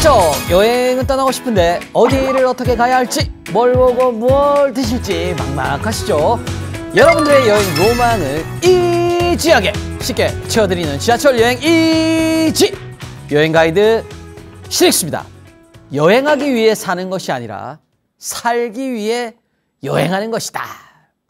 그렇죠. 여행은 떠나고 싶은데 어디를 어떻게 가야 할지, 뭘 보고 뭘 드실지 막막하시죠. 여러분들의 여행 로망을 이지하게 쉽게 채워드리는 지하철 여행 이지 여행 가이드 신익수입니다. 여행하기 위해 사는 것이 아니라 살기 위해 여행하는 것이다.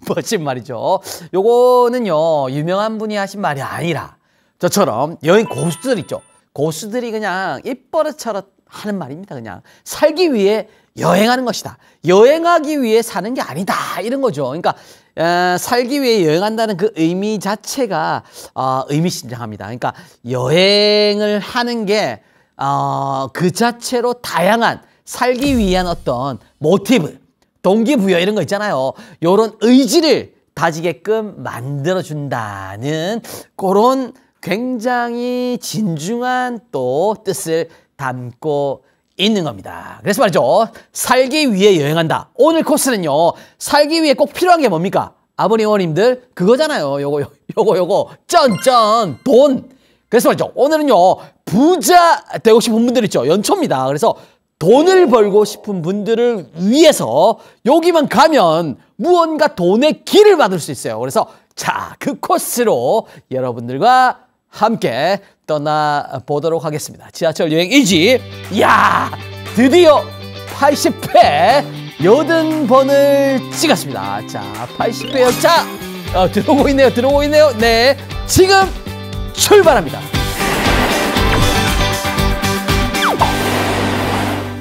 멋진 말이죠. 요거는요, 유명한 분이 하신 말이 아니라 저처럼 여행 고수들 있죠. 고수들이 그냥 입버릇처럼 하는 말입니다. 그냥 살기 위해 여행하는 것이다. 여행하기 위해 사는 게 아니다. 이런 거죠. 그러니까 살기 위해 여행한다는 그 의미 자체가 의미심장합니다. 그러니까 여행을 하는 게 그 자체로 다양한 살기 위한 어떤 모티브, 동기부여 이런 거 있잖아요. 이런 의지를 다지게끔 만들어준다는 그런 굉장히 진중한 또 뜻을 담고 있는 겁니다. 그래서 말이죠. 살기 위해 여행한다. 오늘 코스는요. 살기 위해 꼭 필요한 게 뭡니까? 아버님, 어머님들 그거잖아요. 요거 짠짠 돈. 그래서 말이죠. 오늘은요. 부자 되고 싶은 분들 있죠. 연초입니다. 그래서 돈을 벌고 싶은 분들을 위해서 여기만 가면 무언가 돈의 길을 받을 수 있어요. 그래서 자, 그 코스로 여러분들과 함께 떠나보도록 하겠습니다. 지하철 여행 일지. 이야, 드디어 80회 80번을 찍었습니다. 자, 80회 열차 들어오고 있네요. 네, 지금 출발합니다.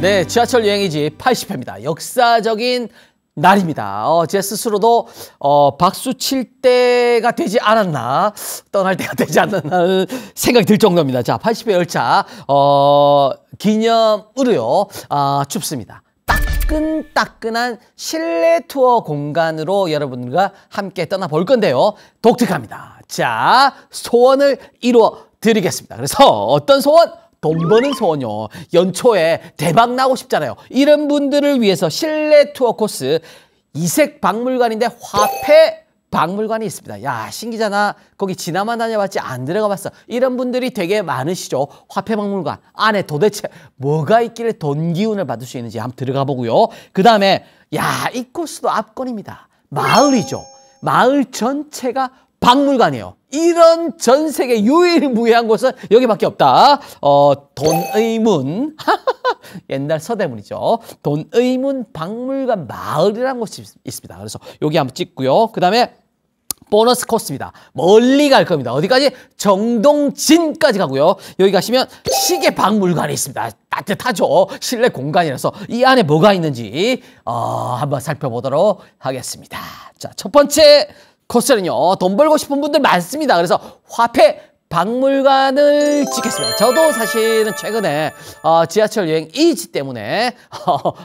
네, 지하철 여행이지 80회입니다. 역사적인 날입니다. 제 스스로도 박수 칠 때가 되지 않았나, 떠날 때가 되지 않았나 생각이 들 정도입니다. 자, 80회 열차 기념으로요. 춥습니다. 따끈따끈한 실내 투어 공간으로 여러분과 함께 떠나볼 건데요. 독특합니다. 자, 소원을 이루어 드리겠습니다. 그래서 어떤 소원? 돈 버는 소원요. 연초에 대박 나고 싶잖아요. 이런 분들을 위해서 실내 투어 코스 이색 박물관인데 화폐 박물관이 있습니다. 야, 신기잖아. 거기 지나만 다녀봤지 안 들어가 봤어. 이런 분들이 되게 많으시죠. 화폐 박물관 안에 도대체 뭐가 있길래 돈 기운을 받을 수 있는지 한번 들어가 보고요. 그 다음에 야, 이 코스도 압권입니다. 마을이죠. 마을 전체가 박물관이에요. 이런 전 세계 유일무이한 곳은 여기밖에 없다. 돈의 문. 옛날 서대문이죠. 돈의 문 박물관 마을이라는 곳이 있습니다. 그래서 여기 한번 찍고요. 그 다음에 보너스 코스입니다. 멀리 갈 겁니다. 어디까지? 정동진까지 가고요. 여기 가시면 시계 박물관이 있습니다. 따뜻하죠. 실내 공간이라서 이 안에 뭐가 있는지 한번 살펴보도록 하겠습니다. 자, 첫 번째 코스는요. 돈 벌고 싶은 분들 많습니다. 그래서 화폐 박물관을 찍겠습니다. 저도 사실은 최근에 지하철 여행 이지 때문에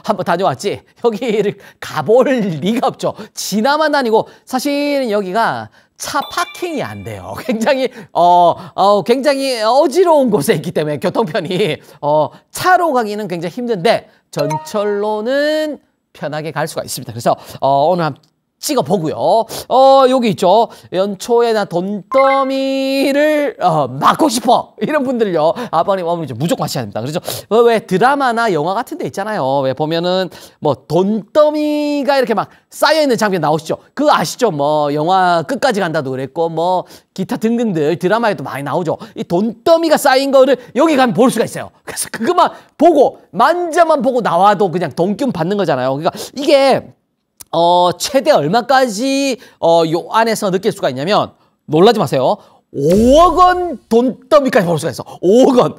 한번 다녀왔지 여기를 가볼 리가 없죠. 지나만 다니고 사실은 여기가 차 파킹이 안 돼요. 굉장히 어지러운 곳에 있기 때문에 교통편이 차로 가기는 굉장히 힘든데 전철로는 편하게 갈 수가 있습니다. 그래서 오늘 한번 찍어보고요. 여기 있죠. 연초에 나 돈더미를 맞고 싶어. 이런 분들요. 아버님, 어머님 무조건 하셔야 됩니다. 그래서 왜 드라마나 영화 같은 데 있잖아요. 왜 보면은 뭐 돈더미가 이렇게 막 쌓여있는 장면 나오시죠. 그거 아시죠? 뭐 영화 끝까지 간다도 그랬고 뭐 기타 등등들 드라마에도 많이 나오죠. 이 돈더미가 쌓인 거를 여기 가면 볼 수가 있어요. 그래서 그것만 보고 만져만 보고 나와도 그냥 돈기운 받는 거잖아요. 그러니까 이게 최대 얼마까지 요 안에서 느낄 수가 있냐면 놀라지 마세요. 5억 원 돈더미까지 볼 수가 있어. 5억 원.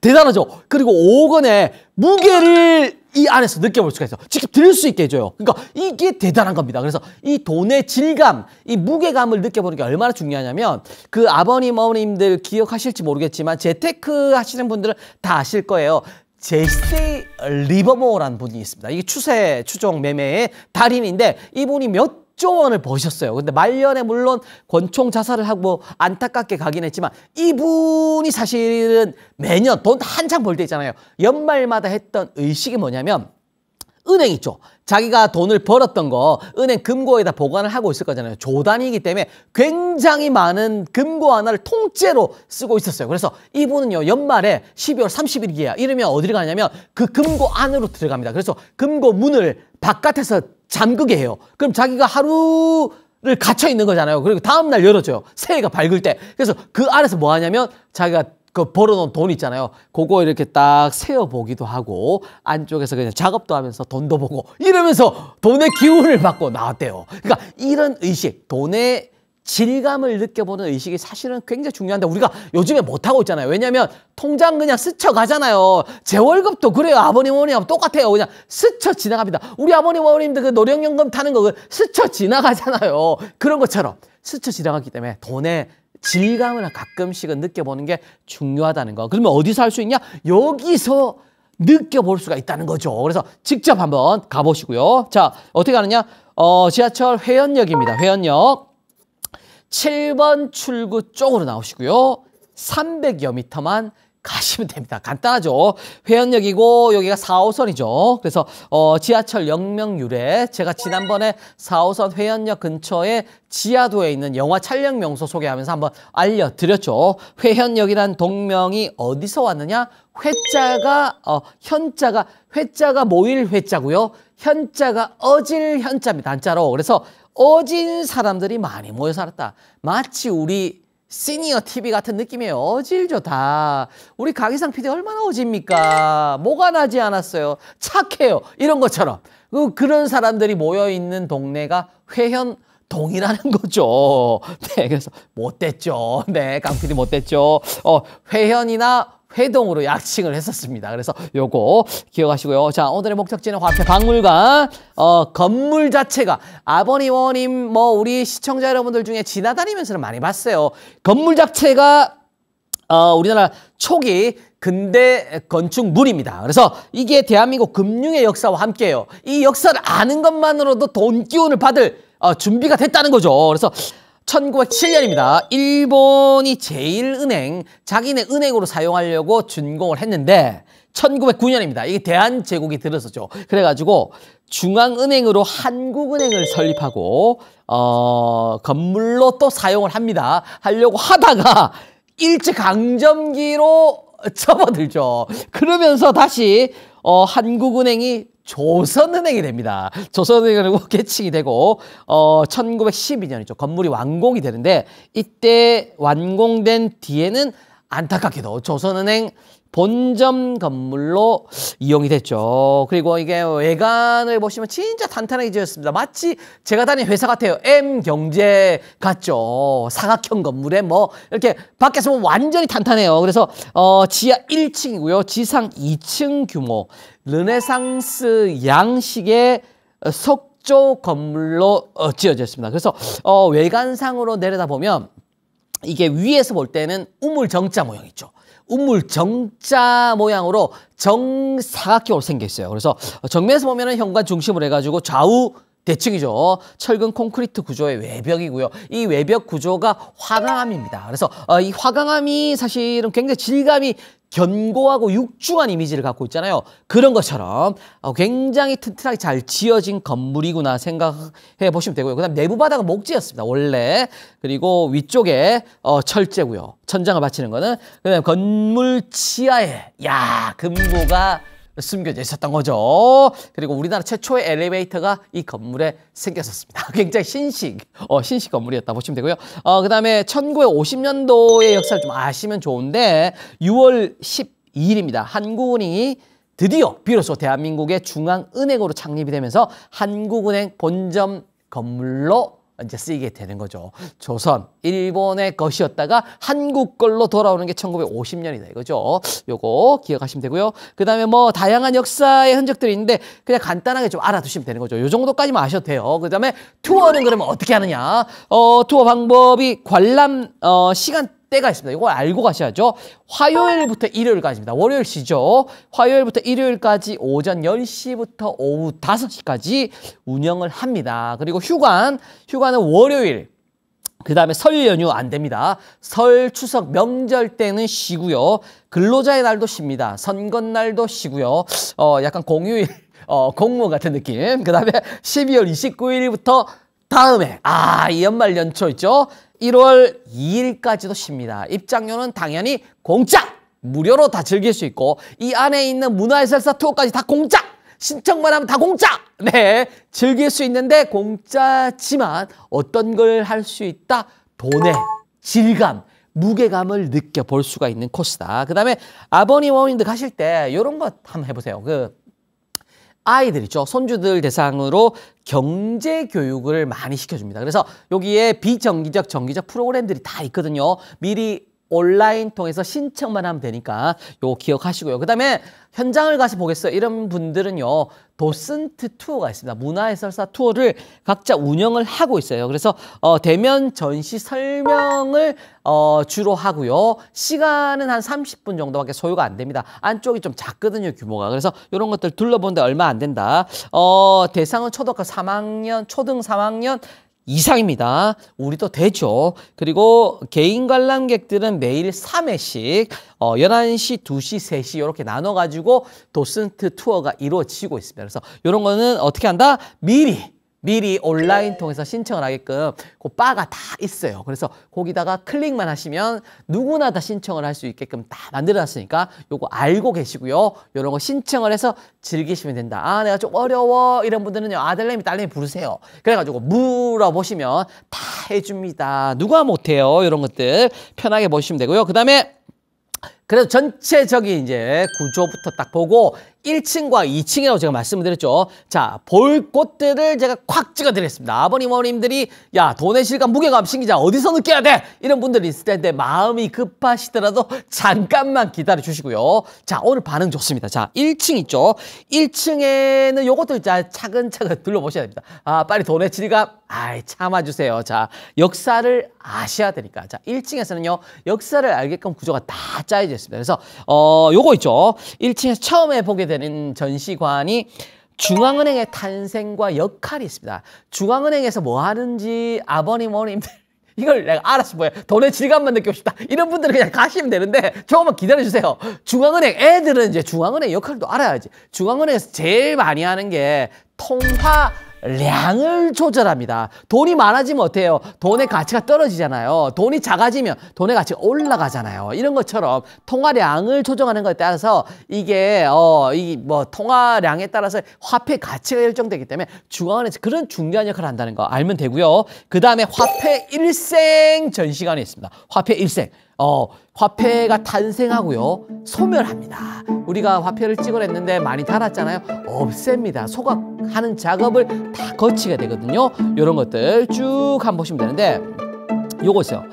대단하죠. 그리고 5억 원의 무게를 이 안에서 느껴볼 수가 있어. 직접 들을 수 있게 해줘요. 그러니까 이게 대단한 겁니다. 그래서 이 돈의 질감, 이 무게감을 느껴보는 게 얼마나 중요하냐면 그 아버님, 어머님들 기억하실지 모르겠지만 재테크 하시는 분들은 다 아실 거예요. 제시 리버모어라는 분이 있습니다. 이게 추종 매매의 달인인데 이분이 몇 조 원을 버셨어요. 근데 말년에 물론 권총 자살을 하고 안타깝게 가긴 했지만 이분이 사실은 매년 돈 한창 벌 때 있잖아요. 연말마다 했던 의식이 뭐냐면 은행 있죠. 자기가 돈을 벌었던 거 은행 금고에다 보관을 하고 있을 거잖아요. 조단위이기 때문에 굉장히 많은 금고 하나를 통째로 쓰고 있었어요. 그래서 이분은요, 연말에 12월 30일이야. 이러면 어디를 가냐면 그 금고 안으로 들어갑니다. 그래서 금고 문을 바깥에서 잠그게 해요. 그럼 자기가 하루를 갇혀 있는 거잖아요. 그리고 다음날 열어줘요. 새해가 밝을 때. 그래서 그 안에서 뭐 하냐면 자기가 그 벌어놓은 돈 있잖아요. 그거 이렇게 딱 세어보기도 하고 안쪽에서 그냥 작업도 하면서 돈도 보고 이러면서 돈의 기운을 받고 나왔대요. 그러니까 이런 의식, 돈의 질감을 느껴보는 의식이 사실은 굉장히 중요한데 우리가 요즘에 못하고 있잖아요. 왜냐하면 통장 그냥 스쳐가잖아요. 제 월급도 그래요. 아버님, 어머니하고 똑같아요. 그냥 스쳐 지나갑니다. 우리 아버님, 어머님들 그 노령연금 타는 거 스쳐 지나가잖아요. 그런 것처럼 스쳐 지나가기 때문에 돈의 질감을 가끔씩은 느껴보는 게 중요하다는 거. 그러면 어디서 할 수 있냐? 여기서 느껴볼 수가 있다는 거죠. 그래서 직접 한번 가보시고요. 자, 어떻게 가느냐? 지하철 회원역입니다. 회원역 7번 출구 쪽으로 나오시고요. 300여 미터만 가시면 됩니다. 간단하죠. 회원역이고 여기가 4호선이죠. 그래서 지하철 역명유래, 제가 지난번에 4호선 회원역 근처에 지하도에 있는 영화 촬영 명소 소개하면서 한번 알려드렸죠. 회원역이란 동명이 어디서 왔느냐? 회자가 모일 회자고요. 현자가 어질 현자입니다. 한자로. 그래서 어진 사람들이 많이 모여 살았다. 마치 우리 시니어 TV 같은 느낌이에요. 어질죠, 다. 우리 강희상 PD 얼마나 어집니까? 뭐가 나지 않았어요. 착해요. 이런 것처럼. 그런 사람들이 모여있는 동네가 회현동이라는 거죠. 네, 그래서 못됐죠. 네, 강 PD 못됐죠. 회현이나 회동으로 약칭을 했었습니다. 그래서 요거 기억하시고요. 자, 오늘의 목적지는 화폐박물관. 건물 자체가 아버님, 어머님, 뭐 우리 시청자 여러분들 중에 지나다니면서는 많이 봤어요. 건물 자체가 우리나라 초기 근대 건축물입니다. 그래서 이게 대한민국 금융의 역사와 함께해요. 이 역사를 아는 것만으로도 돈 기운을 받을 준비가 됐다는 거죠. 그래서 1907년입니다. 일본이 제1은행, 자기네 은행으로 사용하려고 준공을 했는데 1909년입니다. 이게 대한제국이 들어서죠. 그래가지고 중앙은행으로 한국은행을 설립하고 건물로 또 사용을 합니다. 하려고 하다가 일제강점기로 접어들죠. 그러면서 다시 한국은행이 조선은행이 됩니다. 조선은행으로 개칭이 되고 1912년이죠. 건물이 완공이 되는데 이때 완공된 뒤에는 안타깝게도 조선은행 본점 건물로 이용이 됐죠. 그리고 이게 외관을 보시면 진짜 탄탄하게 지었습니다. 마치 제가 다닌 회사 같아요. M경제 같죠. 사각형 건물에 뭐 이렇게 밖에서 보면 완전히 탄탄해요. 그래서 지하 1층이고요. 지상 2층 규모 르네상스 양식의 석조 건물로 지어졌습니다. 그래서 외관상으로 내려다보면 이게 위에서 볼 때는 우물정자 모양 있죠. 우물정자 모양으로 정사각형으로 생겨 있어요. 그래서 정면에서 보면은 현관 중심으로 해가지고 좌우 대칭이죠. 철근 콘크리트 구조의 외벽이고요. 이 외벽 구조가 화강암입니다. 그래서 이 화강암이 사실은 굉장히 질감이 견고하고 육중한 이미지를 갖고 있잖아요. 그런 것처럼 굉장히 튼튼하게 잘 지어진 건물이구나 생각해 보시면 되고요. 그 다음 내부 바닥은 목재였습니다. 원래. 그리고 위쪽에 철제고요. 천장을 받치는 거는. 그 다음 건물 지하에 금고가 숨겨져 있었던 거죠. 그리고 우리나라 최초의 엘리베이터가 이 건물에 생겼었습니다. 굉장히 신식 건물이었다 보시면 되고요. 그 다음에 1950년도의 역사를 좀 아시면 좋은데 6월 12일입니다. 한국은행이 드디어 비로소 대한민국의 중앙은행으로 창립이 되면서 한국은행 본점 건물로 이제 쓰이게 되는 거죠. 조선, 일본의 것이었다가 한국 걸로 돌아오는 게 1950년이다 이거죠. 요거 기억하시면 되고요. 그 다음에 뭐 다양한 역사의 흔적들이 있는데 그냥 간단하게 좀 알아두시면 되는 거죠. 요 정도까지만 아셔도 돼요. 그 다음에 투어는 그러면 어떻게 하느냐. 투어 방법이 관람 시간대가 있습니다. 이거 알고 가셔야죠. 화요일부터 일요일까지입니다. 월요일 쉬죠. 화요일부터 일요일까지 오전 10시부터 오후 5시까지 운영을 합니다. 그리고 휴관은 월요일, 그 다음에 설 연휴 안 됩니다. 설, 추석, 명절 때는 쉬고요. 근로자의 날도 쉽니다. 선거날도 쉬고요. 약간 공휴일 공무원 같은 느낌. 그 다음에 12월 29일부터 다음에 이 연말 연초 있죠. 1월 2일까지도 쉽니다. 입장료는 당연히 공짜! 무료로 다 즐길 수 있고 이 안에 있는 문화해설사 투어까지 다 공짜! 신청만 하면 다 공짜! 네, 즐길 수 있는데 공짜지만 어떤 걸 할 수 있다? 돈의 질감, 무게감을 느껴볼 수가 있는 코스다. 그 다음에 아버님, 어머님들 가실 때 이런 거 한번 해보세요. 아이들 있죠. 손주들 대상으로 경제 교육을 많이 시켜줍니다. 그래서 여기에 비정기적, 정기적 프로그램들이 다 있거든요. 미리 온라인 통해서 신청만 하면 되니까 요거 기억하시고요. 그 다음에 현장을 가서 보겠어요. 이런 분들은요. 도슨트 투어가 있습니다. 문화해설사 투어를 각자 운영을 하고 있어요. 그래서 대면 전시 설명을 주로 하고요. 시간은 한 30분 정도밖에 소요가 안 됩니다. 안쪽이 좀 작거든요. 규모가. 그래서 이런 것들 둘러보는데 얼마 안 된다. 대상은 초등학교 3학년, 초등 3학년 이상입니다. 우리도 되죠. 그리고 개인 관람객들은 매일 3회씩 11시, 2시, 3시 이렇게 나눠가지고 도슨트 투어가 이루어지고 있습니다. 그래서 이런 거는 어떻게 한다? 미리 온라인 통해서 신청을 하게끔 그 바가 다 있어요. 그래서 거기다가 클릭만 하시면 누구나 다 신청을 할 수 있게끔 다 만들어놨으니까 요거 알고 계시고요. 이런 거 신청을 해서 즐기시면 된다. 내가 좀 어려워 이런 분들은요. 아들내미 딸내미 부르세요. 그래가지고 물어보시면 다 해줍니다. 누가 못해요. 이런 것들 편하게 보시면 되고요. 그 다음에 그래서 전체적인 이제 구조부터 딱 보고 1층과 2층이라고 제가 말씀을 드렸죠. 자, 볼 곳들을 제가 콱 찍어드리겠습니다. 아버님, 어머님들이 야, 돈의 실감, 무게감 신기자 어디서 느껴야 돼? 이런 분들이 있을 텐데 마음이 급하시더라도 잠깐만 기다려 주시고요. 자, 오늘 반응 좋습니다. 자, 1층 있죠. 1층에는 요것들 차근차근 둘러보셔야 됩니다. 빨리 돈의 질감, 참아주세요. 자, 역사를 아셔야 되니까. 자, 1층에서는요, 역사를 알게끔 구조가 다 짜여져 있습니다. 그래서, 요거 있죠. 1층에서 처음에 보게 되는 전시관이 중앙은행의 탄생과 역할이 있습니다. 중앙은행에서 뭐 하는지 아버님, 어머님들 이걸 내가 알았어 뭐야. 돈의 질감만 느끼고 싶다. 이런 분들은 그냥 가시면 되는데 조금만 기다려주세요. 중앙은행 애들은 이제 중앙은행 역할도 알아야지. 중앙은행에서 제일 많이 하는 게 통화량을 조절합니다. 돈이 많아지면 어때요? 돈의 가치가 떨어지잖아요. 돈이 작아지면 돈의 가치가 올라가잖아요. 이런 것처럼 통화량을 조정하는 것에 따라서 이게 통화량에 따라서 화폐 가치가 결정되기 때문에 중앙은행에서 그런 중요한 역할을 한다는 거 알면 되고요. 그 다음에 화폐 일생 전시관이 있습니다. 화폐 일생. 화폐가 탄생하고요. 소멸합니다. 우리가 화폐를 찍어냈는데 많이 달았잖아요. 없앱니다. 소각하는 작업을 다 거치게 되거든요. 이런 것들 쭉 한번 보시면 되는데 요거 있어요.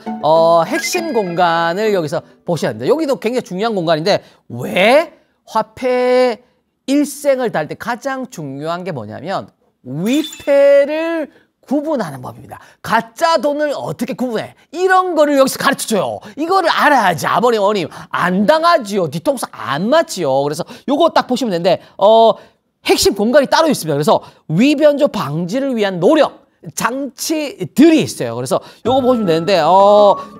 핵심 공간을 여기서 보셔야 됩니다. 여기도 굉장히 중요한 공간인데 왜 화폐 일생을 달 때 가장 중요한 게 뭐냐면 위패를 구분하는 법입니다. 가짜 돈을 어떻게 구분해? 이런 거를 여기서 가르쳐줘요. 이거를 알아야지 아버님, 어머님 안 당하지요. 뒤통수 안 맞지요. 그래서 요거 딱 보시면 되는데 핵심 공간이 따로 있습니다. 그래서 위변조 방지를 위한 노력 장치들이 있어요. 그래서 요거 보시면 되는데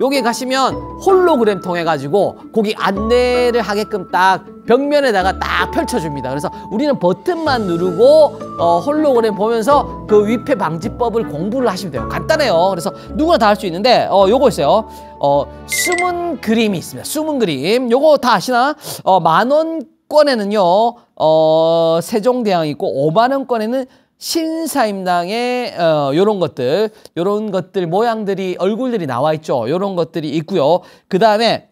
여기 가시면 홀로그램 통해 가지고 거기 안내를 하게끔 딱 벽면에다가 딱 펼쳐줍니다. 그래서 우리는 버튼만 누르고 홀로그램 보면서 그 위패 방지법을 공부를 하시면 돼요. 간단해요. 그래서 누구나 다 할 수 있는데 요거 있어요. 숨은 그림이 있습니다. 숨은 그림 요거 다 아시나? 10,000원권에는요 세종대왕이 있고 50,000원권에는 신사임당의 요런 것들 모양들이 얼굴들이 나와 있죠. 요런 것들이 있고요. 그 다음에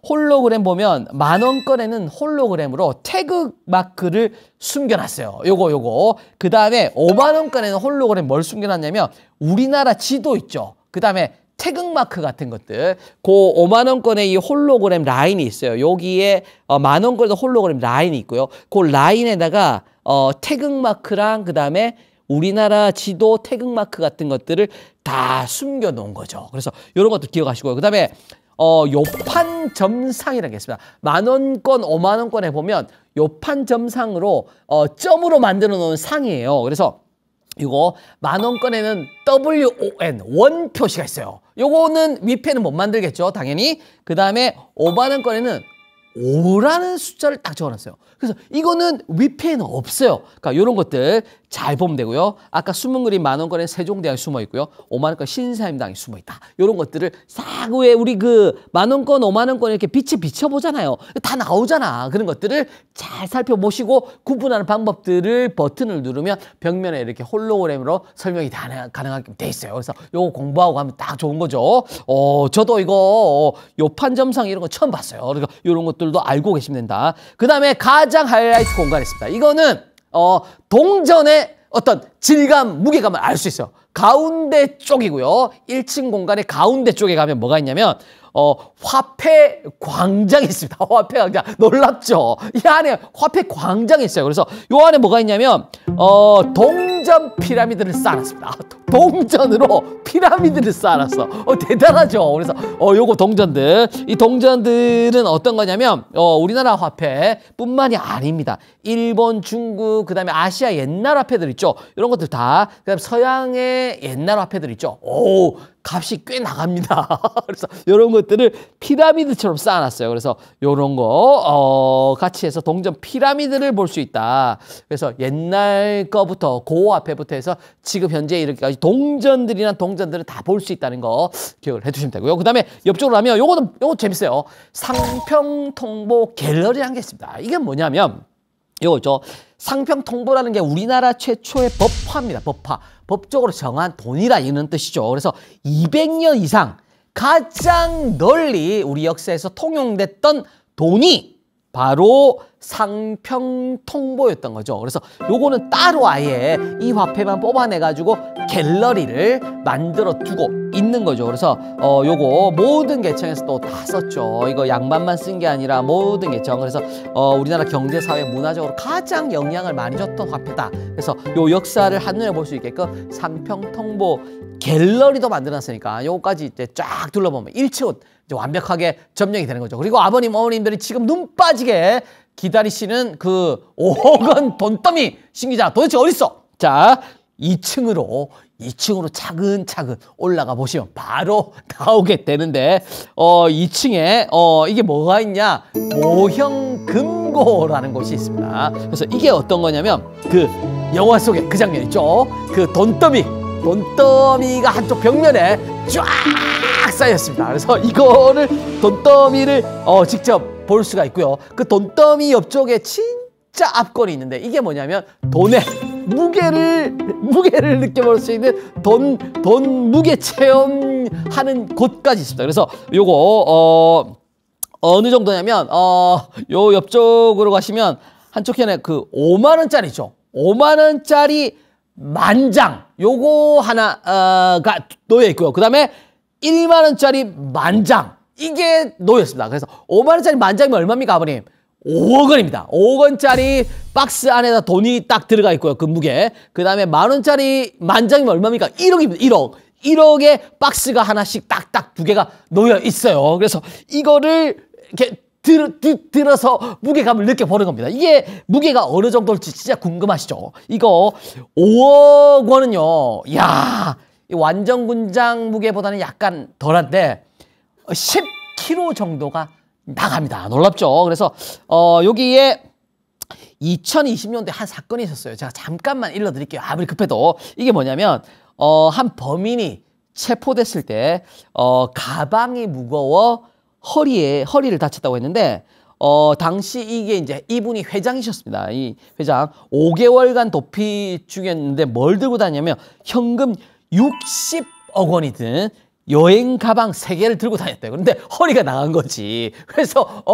홀로그램 보면 10,000원권에는 홀로그램으로 태극 마크를 숨겨놨어요. 요거. 그 다음에 50,000원권에는 홀로그램 뭘 숨겨놨냐면 우리나라 지도 있죠. 그 다음에 태극 마크 같은 것들. 그 50,000원권에 이 홀로그램 라인이 있어요. 여기에 10,000원권에도 홀로그램 라인이 있고요. 그 라인에다가 태극 마크랑 그 다음에 우리나라 지도 태극 마크 같은 것들을 다 숨겨 놓은 거죠. 그래서 이런 것도 기억하시고요. 그 다음에 요판 점상이라는 게 있습니다. 10,000원권, 50,000원권에 보면 요판 점상으로 점으로 만들어 놓은 상이에요. 그래서 이거 10,000원권에는 WON 원 표시가 있어요. 요거는 위패는 못 만들겠죠, 당연히. 그 다음에 50,000원권에는 5라는 숫자를 딱 적어놨어요. 그래서 이거는 위패에는 없어요. 그러니까 이런 것들 잘 보면 되고요. 아까 숨은 그림 만원권에 세종대왕이 숨어 있고요. 5만원권 신사임당이 숨어 있다. 이런 것들을 싹 왜 우리 그 만원권, 5만원권 이렇게 빛에 비춰보잖아요. 다 나오잖아. 그런 것들을 잘 살펴보시고 구분하는 방법들을 버튼을 누르면 벽면에 이렇게 홀로그램으로 설명이 가능하게 돼 있어요. 그래서 요거 공부하고 가면 딱 좋은 거죠. 저도 이거 요판점상 이런 거 처음 봤어요. 그러니까 이런 것들도 알고 계시면 된다. 그 다음에 가장 하이라이트 공간이 있습니다. 이거는 동전의 어떤 질감, 무게감을 알 수 있어요. 가운데 쪽이고요. 1층 공간의 가운데 쪽에 가면 뭐가 있냐면 화폐 광장이 있습니다. 화폐 광장. 놀랍죠? 이 안에 화폐 광장이 있어요. 그래서 요 안에 뭐가 있냐면 동전 피라미드를 쌓아놨습니다. 동전으로 피라미드를 쌓아놨어. 대단하죠? 그래서 요거 동전들. 이 동전들은 어떤 거냐면 우리나라 화폐뿐만이 아닙니다. 일본, 중국, 그다음에 아시아 옛날 화폐들 있죠? 이런 것들 다. 그다음에 서양의 옛날 화폐들 있죠? 오, 값이 꽤 나갑니다. 그래서 이런 것들을 피라미드처럼 쌓아놨어요. 그래서 이런 거 같이 해서 동전 피라미드를 볼 수 있다. 그래서 옛날 거부터 고화폐부터 해서 지금 현재 이렇게까지 동전들이나 동전들을 다 볼 수 있다는 거 기억을 해주시면 되고요. 그 다음에 옆쪽으로 가면 요거 재밌어요. 상평통보 갤러리라는 게 있습니다. 이게 뭐냐면 요거죠. 상평통보라는 게 우리나라 최초의 법화입니다. 법화. 법적으로 정한 돈이라 이런 뜻이죠. 그래서 200년 이상 가장 널리 우리 역사에서 통용됐던 돈이 바로 상평통보였던 거죠. 그래서 요거는 따로 아예 이 화폐만 뽑아내가지고 갤러리를 만들어 두고 있는 거죠. 그래서 요거 모든 계층에서 또 다 썼죠. 이거 양반만 쓴 게 아니라 모든 계층. 그래서 우리나라 경제, 사회, 문화적으로 가장 영향을 많이 줬던 화폐다. 그래서 요 역사를 한눈에 볼 수 있게끔 상평통보 갤러리도 만들어놨으니까 요거까지 이제 쫙 둘러보면 1층은 이제 완벽하게 점령이 되는 거죠. 그리고 아버님, 어머님들이 지금 눈 빠지게 기다리시는 그 5억 원 돈더미 신기자 도대체 어딨어? 자, 2층으로 차근차근 올라가 보시면 바로 나오게 되는데 2층에 이게 뭐가 있냐? 모형금고라는 곳이 있습니다. 그래서 이게 어떤 거냐면 그 영화 속에 그 장면 있죠? 그 돈더미가 한쪽 벽면에 쫙 쌓였습니다. 그래서 이거를 돈더미를 직접 볼 수가 있고요. 그 돈더미 옆쪽에 진짜 앞권이 있는데 이게 뭐냐면 돈의 무게를 느껴볼 수 있는 돈 무게 체험하는 곳까지 있습니다. 그래서 요거 어느 정도냐면 요 옆쪽으로 가시면 한쪽에는 그 5만 원짜리죠. 5만 원짜리 만장 요거 하나가 놓여 있고요. 그 다음에 1만 원짜리 만장 이게 놓였습니다. 그래서 5만 원짜리 만장이면 얼마입니까, 아버님? 5억 원입니다. 5억 원짜리 박스 안에다 돈이 딱 들어가 있고요. 그 무게. 그 다음에 만 원짜리 만장이면 얼마입니까? 1억입니다. 1억. 1억에 박스가 하나씩 딱딱 두 개가 놓여 있어요. 그래서 이거를 이렇게 들어서 무게감을 느껴보는 겁니다. 이게 무게가 어느 정도일지 진짜 궁금하시죠? 이거 5억 원은요, 야, 완전 군장 무게보다는 약간 덜한데 10kg 정도가 나갑니다. 놀랍죠? 그래서 여기에 2020년도에 한 사건이 있었어요. 제가 잠깐만 일러드릴게요. 아무리 급해도. 이게 뭐냐면 한 범인이 체포됐을 때 가방이 무거워 허리를 다쳤다고 했는데 당시 이게 이제 이분이 회장이셨습니다. 이 회장 5개월간 도피 중이었는데 뭘 들고 다녔냐면 현금 60억 원이 든 여행 가방 3개를 들고 다녔대요. 그런데 허리가 나간 거지. 그래서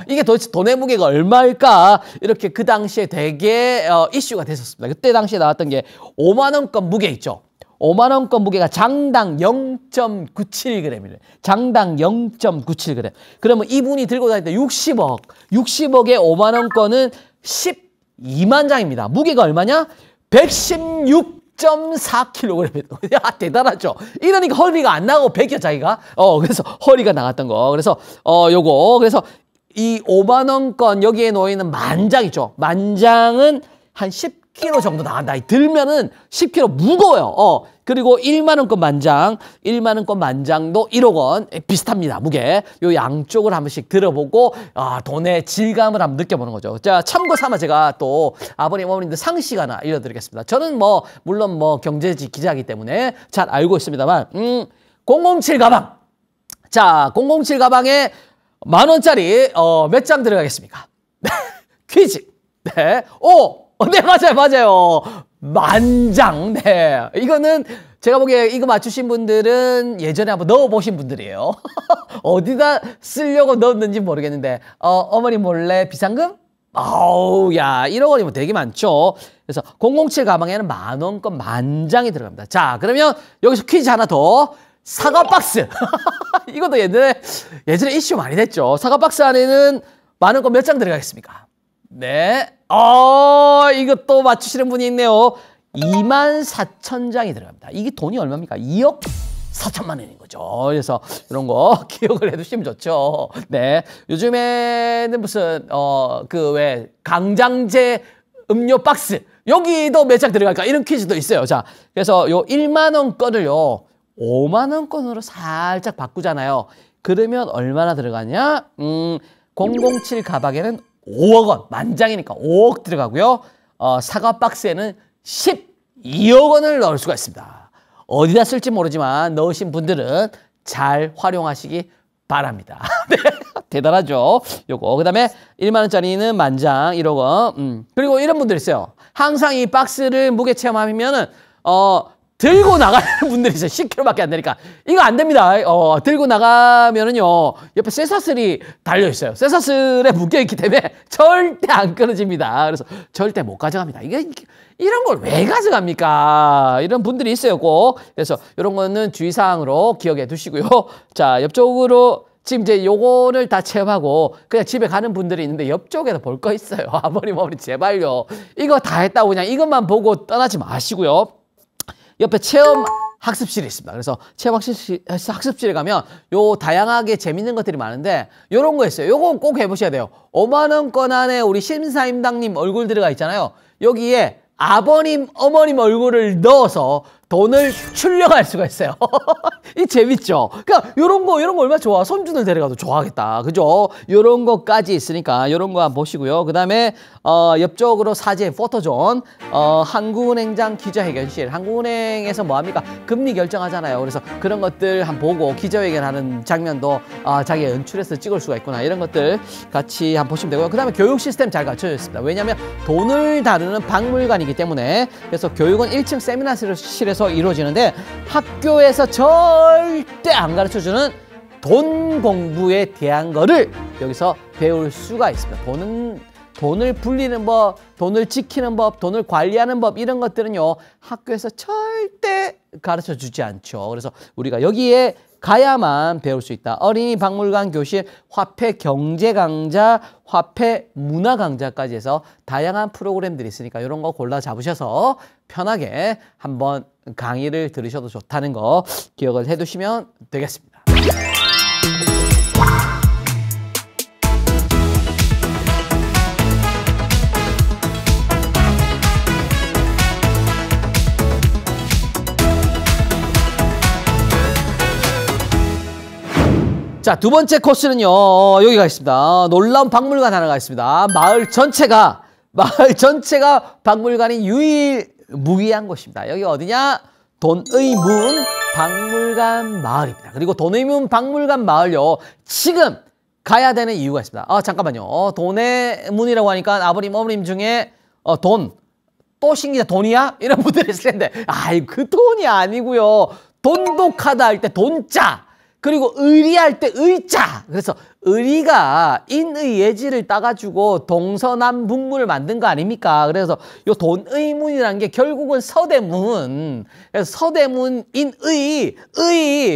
이게 도대체 돈의 무게가 얼마일까? 이렇게 그 당시에 되게 이슈가 됐었습니다. 그때 당시에 나왔던 게 5만 원권 무게 있죠. 5만 원권 무게가 장당 0.97g이래. 장당 0.97g. 그러면 이분이 들고 다닐 때 60억. 60억에 5만 원권은 12만 장입니다. 무게가 얼마냐? 116.4kg. 야, 대단하죠? 이러니까 허리가 안 나가고 베껴, 자기가. 그래서 허리가 나갔던 거. 그래서, 요거. 그래서 이 5만 원권 여기에 놓여있는 만장 있죠? 만장은 한 10kg 정도 나간다. 들면은 10kg 무거워요. 그리고 1만 원권 만장, 1만 원권 만장도 1억 원 비슷합니다. 무게. 요 양쪽을 한 번씩 들어보고 돈의 질감을 한번 느껴보는 거죠. 자, 참고 삼아 제가 또 아버님, 어머님들 상식 하나 알려드리겠습니다. 저는 물론 경제지 기자이기 때문에 잘 알고 있습니다만 007 가방. 자, 007 가방에 10,000원짜리 몇 장 들어가겠습니까? 퀴즈. 네. 네, 맞아요. 만장. 네. 이거는 제가 보기에 이거 맞추신 분들은 예전에 한번 넣어보신 분들이에요. 어디다 쓰려고 넣었는지 모르겠는데, 어머니 몰래 비상금? 아우, 야, 1억 원이면 되게 많죠. 그래서 007 가방에는 10,000원권 만장이 들어갑니다. 자, 그러면 여기서 퀴즈 하나 더. 사과 박스. 이것도 예전에 이슈 많이 됐죠. 사과 박스 안에는 10,000원권 몇 장 들어가겠습니까? 네. 이것도 맞추시는 분이 있네요. 24,000장이 들어갑니다. 이게 돈이 얼마입니까? 2억 4천만 원인 거죠. 그래서 이런 거 기억을 해두시면 좋죠. 네. 요즘에는 무슨, 왜, 강장제 음료 박스. 여기도 몇 장 들어갈까? 이런 퀴즈도 있어요. 자, 그래서 요 1만 원권을요, 5만 원권으로 살짝 바꾸잖아요. 그러면 얼마나 들어가냐? 007 가방에는 5억 원, 만장이니까 5억 들어가고요. 사과 박스에는 12억 원을 넣을 수가 있습니다. 어디다 쓸지 모르지만 넣으신 분들은 잘 활용하시기 바랍니다. 네, 대단하죠. 요거. 그다음에 1만 원짜리는 만장 1억 원. 그리고 이런 분들 있어요. 항상 이 박스를 무게 체험하면은 들고 나가는 분들이 있어요. 10kg밖에 안 되니까. 이거 안 됩니다. 들고 나가면은요, 옆에 쇠사슬이 달려있어요. 쇠사슬에 묶여있기 때문에 절대 안 끊어집니다. 그래서 절대 못 가져갑니다. 이런 걸 왜 가져갑니까? 이런 분들이 있어요, 꼭. 그래서 이런 거는 주의사항으로 기억해 두시고요. 자, 옆쪽으로 지금 이제 요거를 다 체험하고 그냥 집에 가는 분들이 있는데 옆쪽에도 볼 거 있어요. 아버님, 어머니, 제발요. 이거 다 했다고 그냥 이것만 보고 떠나지 마시고요. 옆에 체험 학습실이 있습니다. 그래서 체험 학습실에 가면 요 다양하게 재밌는 것들이 많은데 요런 거 있어요. 요거 꼭 해보셔야 돼요. 5만 원권 안에 우리 심사임당님 얼굴 들어가 있잖아요. 여기에 아버님, 어머님 얼굴을 넣어서 돈을 출력할 수가 있어요. 이 재밌죠? 그러니까 요런 거 얼마나 좋아. 손주들 데려가도 좋아하겠다. 그죠? 요런 거까지 있으니까 요런 거 한번 보시고요. 그 다음에 옆쪽으로 사진 포토존, 한국은행장 기자회견실. 한국은행에서 뭐합니까? 금리 결정하잖아요. 그래서 그런 것들 한번 보고 기자회견하는 장면도 자기가 연출해서 찍을 수가 있구나. 이런 것들 같이 한번 보시면 되고요. 그 다음에 교육 시스템 잘 갖춰져 있습니다. 왜냐하면 돈을 다루는 박물관이기 때문에. 그래서 교육은 1층 세미나실에서 이루어지는데 학교에서 절대 안 가르쳐주는 돈 공부에 대한 거를 여기서 배울 수가 있습니다. 돈을 불리는 법, 돈을 지키는 법, 돈을 관리하는 법 이런 것들은요 학교에서 절대 가르쳐 주지 않죠. 그래서 우리가 여기에 가야만 배울 수 있다. 어린이 박물관 교실, 화폐 경제 강좌, 화폐 문화 강좌까지 해서 다양한 프로그램들이 있으니까 이런 거 골라 잡으셔서 편하게 한번 강의를 들으셔도 좋다는 거 기억을 해두시면 되겠습니다. 자, 두 번째 코스는요, 여기가 있습니다. 놀라운 박물관 하나가 있습니다. 마을 전체가 박물관이 유일무이한 곳입니다. 여기 어디냐? 돈의문 박물관 마을입니다. 그리고 돈의문 박물관 마을요, 지금 가야 되는 이유가 있습니다. 잠깐만요. 돈의 문이라고 하니까 아버님, 어머님 중에 또 신기자 돈이야? 이런 분들이 있을 텐데, 그 돈이 아니고요. 돈독하다 할 때 돈자. 그리고 의리할 때 의자. 그래서 의리가 인의 예지를 따가지고 동서남북문을 만든 거 아닙니까? 그래서 요 돈의문이라는 게 결국은 서대문. 그래서 서대문인 의.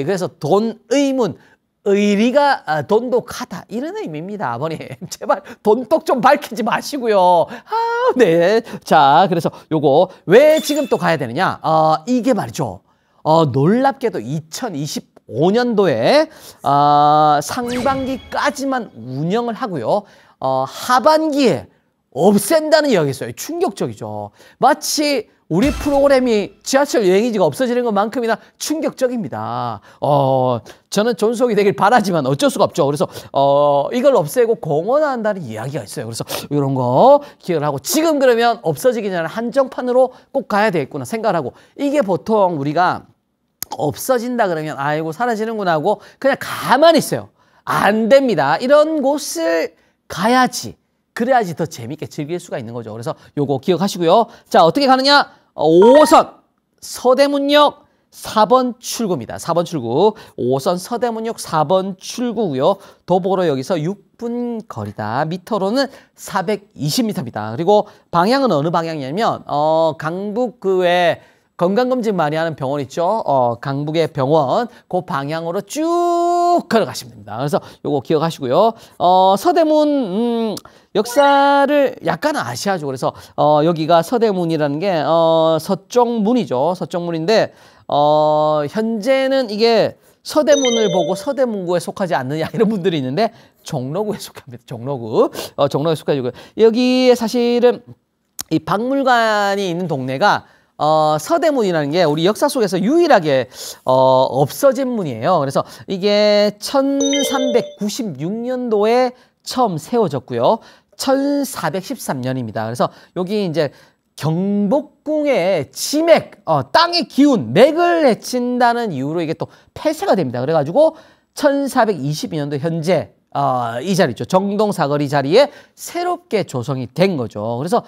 그래서 돈의문. 의리가 돈독하다. 이런 의미입니다, 아버님. 제발 돈독 좀 밝히지 마시고요. 네. 자, 그래서 요거 왜 지금 또 가야 되느냐? 이게 말이죠. 놀랍게도 2025년도에 상반기까지만 운영을 하고요. 하반기에 없앤다는 이야기가 있어요. 충격적이죠. 마치 우리 프로그램이 지하철 여행이지가 없어지는 것만큼이나 충격적입니다. 저는 존속이 되길 바라지만 어쩔 수가 없죠. 그래서 이걸 없애고 공헌한다는 이야기가 있어요. 그래서 이런 거 기억을 하고 지금 그러면 없어지기 전에 한정판으로 꼭 가야 되겠구나 생각을 하고 이게 보통 우리가 없어진다 그러면 아이고 사라지는구나 하고 그냥 가만히 있어요. 안 됩니다. 이런 곳을 가야지. 그래야지 더 재밌게 즐길 수가 있는 거죠. 그래서 요거 기억하시고요. 자, 어떻게 가느냐? 5호선 서대문역 4번 출구입니다. 4번 출구. 5호선 서대문역 4번 출구고요. 도보로 여기서 6분 거리다. 미터로는 420m입니다. 그리고 방향은 어느 방향이냐면 강북 그 외 건강검진 많이 하는 병원 있죠. 강북의 병원 그 방향으로 쭉 걸어가시면 됩니다. 그래서 요거 기억하시고요. 서대문 역사를 약간 아셔야죠. 그래서 여기가 서대문이라는 게 서쪽문이죠. 서쪽문인데 현재는 이게 서대문을 보고 서대문구에 속하지 않느냐 이런 분들이 있는데 종로구에 속합니다. 종로구. 종로에 속하고 여기에 사실은 이 박물관이 있는 동네가 서대문이라는 게 우리 역사 속에서 유일하게 없어진 문이에요. 그래서 이게 1396년도에 처음 세워졌고요. 1413년입니다. 그래서 여기 이제 경복궁의 지맥, 땅의 기운, 맥을 해친다는 이유로 이게 또 폐쇄가 됩니다. 그래가지고 1422년도 현재 이 자리 있죠. 정동 사거리 자리에 새롭게 조성이 된 거죠. 그래서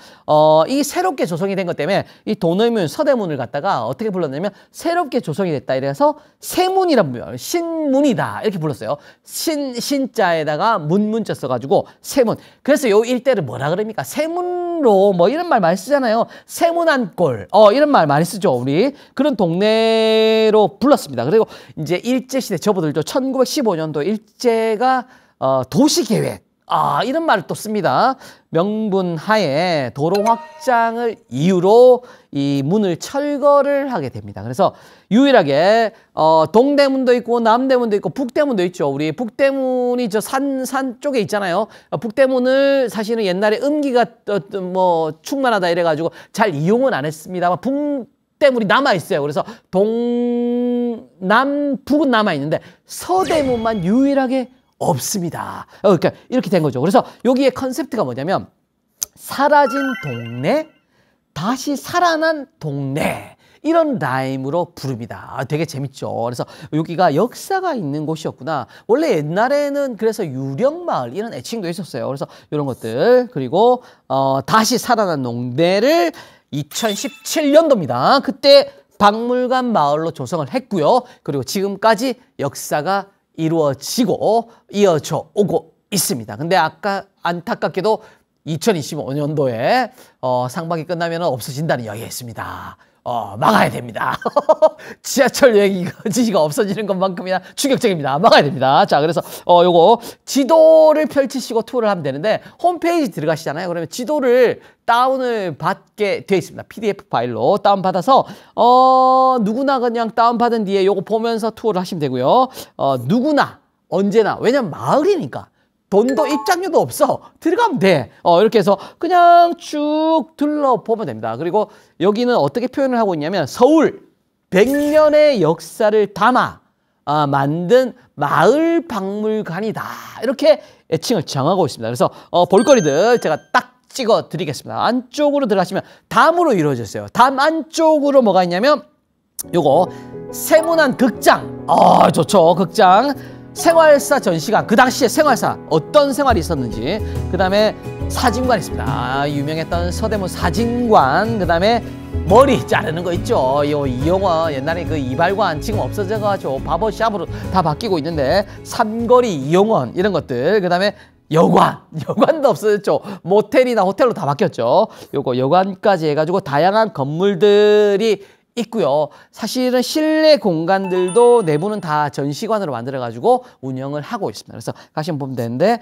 이 새롭게 조성이 된 것 때문에 이 도내문 서대문을 갖다가 어떻게 불렀냐면 새롭게 조성이 됐다. 이래서 세문이란 문, 신문이다 이렇게 불렀어요. 신자에다가 문자 써가지고 세문. 그래서 요 일대를 뭐라 그럽니까? 세문로 뭐 이런 말 많이 쓰잖아요. 세문안골 이런 말 많이 쓰죠. 우리 그런 동네로 불렀습니다. 그리고 이제 일제시대 접어들죠. 1915년도 일제가 도시계획, 이런 말을 또 씁니다. 명분 하에 도로 확장을 이유로 이 문을 철거를 하게 됩니다. 그래서 유일하게 동대문도 있고 남대문도 있고 북대문도 있죠. 우리 북대문이 저 산 쪽에 있잖아요. 북대문을 사실은 옛날에 음기가 뭐 충만하다 이래가지고 잘 이용은 안 했습니다만 북대문이 남아있어요. 그래서 남, 북은 남아있는데 서대문만 유일하게 없습니다. 그러니까 이렇게 된 거죠. 그래서 여기에 컨셉트가 뭐냐면 사라진 동네, 다시 살아난 동네 이런 라임으로 부릅니다. 되게 재밌죠. 그래서 여기가 역사가 있는 곳이었구나. 원래 옛날에는 그래서 유령마을 이런 애칭도 있었어요. 그래서 이런 것들 그리고 다시 살아난 동네를 2017년도입니다. 그때 박물관 마을로 조성을 했고요. 그리고 지금까지 역사가 이루어지고 이어져 오고 있습니다. 근데 아까 안타깝게도 2025년도에 상반기 끝나면 없어진다는 이야기가 있습니다. 막아야 됩니다. 지하철 여행지가 없어지는 것만큼이나 충격적입니다. 막아야 됩니다. 자, 그래서 요거 지도를 펼치시고 투어를 하면 되는데 홈페이지 들어가시잖아요. 그러면 지도를 다운을 받게 되어 있습니다. PDF 파일로 다운받아서 누구나 그냥 다운받은 뒤에 요거 보면서 투어를 하시면 되고요. 누구나 언제나 왜냐면 마을이니까 돈도 입장료도 없어. 들어가면 돼. 이렇게 해서 그냥 쭉 둘러보면 됩니다. 그리고 여기는 어떻게 표현을 하고 있냐면 서울 100년의 역사를 담아 만든 마을 박물관이다. 이렇게 애칭을 정하고 있습니다. 그래서 볼거리들 제가 딱 찍어 드리겠습니다. 안쪽으로 들어가시면 담으로 이루어졌어요. 담 안쪽으로 뭐가 있냐면 요거 세문안 극장. 좋죠. 극장. 생활사 전시관, 그 당시에 생활사 어떤 생활이 있었는지, 그 다음에 사진관 있습니다. 유명했던 서대문 사진관, 그 다음에 머리 자르는 거 있죠. 이용원 옛날에 그 이발관 지금 없어져가지고 바버샵으로 다 바뀌고 있는데 삼거리 이용원 이런 것들, 그 다음에 여관도 없어졌죠. 모텔이나 호텔로 다 바뀌었죠. 요거 여관까지 해가지고 다양한 건물들이 있고요. 사실은 실내 공간들도 내부는 다 전시관으로 만들어가지고 운영을 하고 있습니다. 그래서 가시면 보면 되는데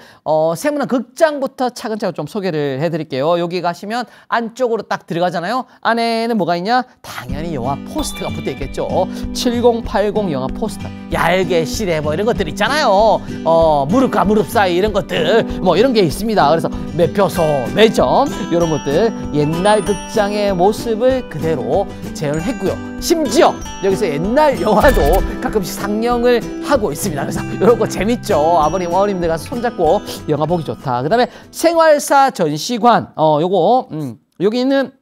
세문안 극장부터 차근차근 좀 소개를 해드릴게요. 여기 가시면 안쪽으로 딱 들어가잖아요. 안에는 뭐가 있냐? 당연히 영화 포스터가 붙어 있겠죠. 7080 영화 포스터, 얄개 시대 뭐 이런 것들 있잖아요. 무릎과 무릎 사이 이런 것들 뭐 이런 게 있습니다. 그래서 매표소, 매점 이런 것들 옛날 극장의 모습을 그대로 재현을 했고요. 심지어 여기서 옛날 영화도 가끔씩 상영을 하고 있습니다. 그래서 이런 거 재밌죠. 아버님, 어머님들 가서 손잡고 영화 보기 좋다. 그 다음에 생활사 전시관, 요거 여기는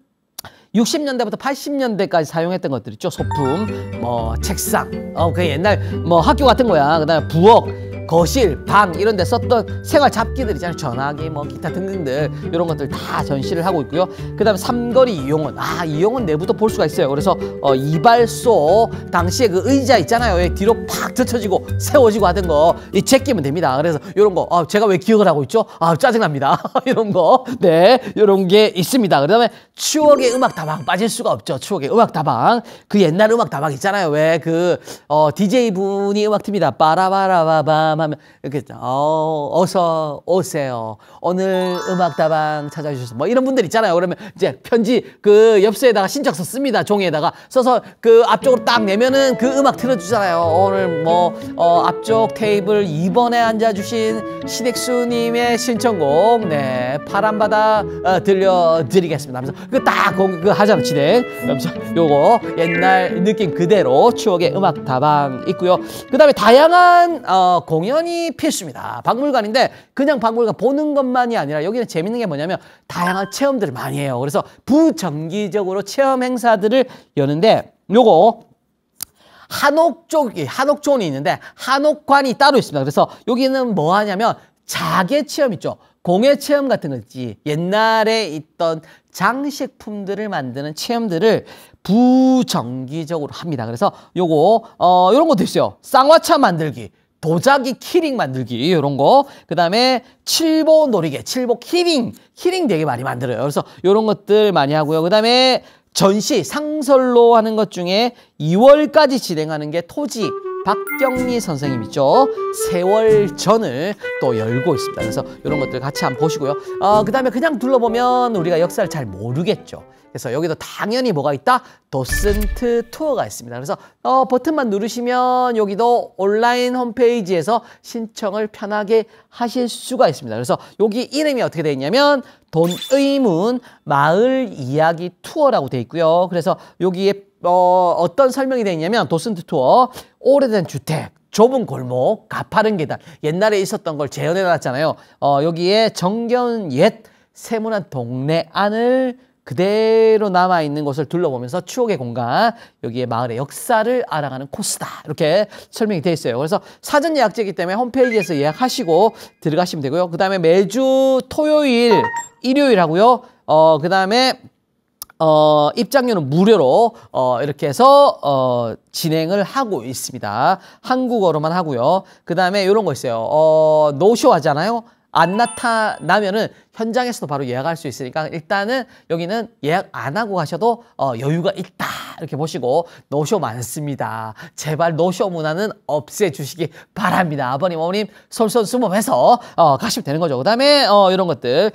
60년대부터 80년대까지 사용했던 것들 있죠. 소품, 뭐 책상, 그 옛날 뭐 학교 같은 거야. 그다음에 부엌, 거실, 방 이런 데 썼던 생활 잡기들 있잖아요. 전화기, 뭐 기타 등등들 이런 것들 다 전시를 하고 있고요. 그 다음에 삼거리 이용원, 이용원 내부도 볼 수가 있어요. 그래서 이발소 당시에 그 의자 있잖아요. 뒤로 팍 젖혀지고 세워지고 하던 거 이 제끼면 됩니다. 그래서 이런 거 제가 왜 기억을 하고 있죠? 짜증납니다. 이런 거, 네, 이런 게 있습니다. 그 다음에 추억의 음악 다방 빠질 수가 없죠. 추억의 음악 다방, 그 옛날 음악 다방 있잖아요. 왜 그 DJ 분이 음악 틉니다. 빠라바라바밤 하면 이렇게 어서 오세요. 오늘 음악다방 찾아주셔서 뭐 이런 분들 있잖아요. 그러면 이제 편지 그 엽서에다가 신청서 씁니다. 종이에다가 써서 그 앞쪽으로 딱 내면은 그 음악 틀어주잖아요. 오늘 뭐 앞쪽 테이블 2번에 앉아주신 신익수님의 신청곡, 네, 파란바다 들려드리겠습니다. 하면서 그 딱 그 하잖아, 진행. 그러면서 요거 옛날 느낌 그대로 추억의 음악다방 있고요. 그 다음에 다양한 공연이 필수입니다. 박물관인데 그냥 박물관 보는 것만이 아니라 여기는 재밌는 게 뭐냐면 다양한 체험들을 많이 해요. 그래서 부정기적으로 체험 행사들을 여는데 요거 한옥존이 있는데 한옥관이 따로 있습니다. 그래서 여기는 뭐 하냐면 자개 체험 있죠. 공예 체험 같은 거 있지. 옛날에 있던 장식품들을 만드는 체험들을 부정기적으로 합니다. 그래서 요거 요런 것도 있어요. 쌍화차 만들기, 도자기 키링 만들기 이런 거. 그 다음에 칠보 놀이개, 칠보 키링 되게 많이 만들어요. 그래서 이런 것들 많이 하고요. 그 다음에 전시, 상설로 하는 것 중에 2월까지 진행하는 게 토지 박경리 선생님 있죠. 세월전을 또 열고 있습니다. 그래서 이런 것들 같이 한번 보시고요. 그 다음에 그냥 둘러보면 우리가 역사를 잘 모르겠죠. 그래서 여기도 당연히 뭐가 있다? 도슨트 투어가 있습니다. 그래서 버튼만 누르시면 여기도 온라인 홈페이지에서 신청을 편하게 하실 수가 있습니다. 그래서 여기 이름이 어떻게 되어 있냐면 돈의문 마을 이야기 투어라고 되어 있고요. 그래서 여기에 어떤 설명이 되어 있냐면 도슨트 투어, 오래된 주택, 좁은 골목, 가파른 계단, 옛날에 있었던 걸 재현해 놨잖아요. 여기에 정겨운 옛 세문안 동네 안을 그대로 남아있는 곳을 둘러보면서 추억의 공간, 여기에 마을의 역사를 알아가는 코스다. 이렇게 설명이 되어 있어요. 그래서 사전 예약제이기 때문에 홈페이지에서 예약하시고 들어가시면 되고요. 그 다음에 매주 토요일, 일요일 하고요. 그 다음에 입장료는 무료로 이렇게 해서 진행을 하고 있습니다. 한국어로만 하고요. 그 다음에 이런 거 있어요. 노쇼 하잖아요. 안 나타나면은 현장에서도 바로 예약할 수 있으니까 일단은 여기는 예약 안 하고 가셔도 여유가 있다. 이렇게 보시고 노쇼 많습니다. 제발 노쇼 문화는 없애주시기 바랍니다. 아버님, 어머님 솔선수범해서 가시면 되는 거죠. 그 다음에 이런 것들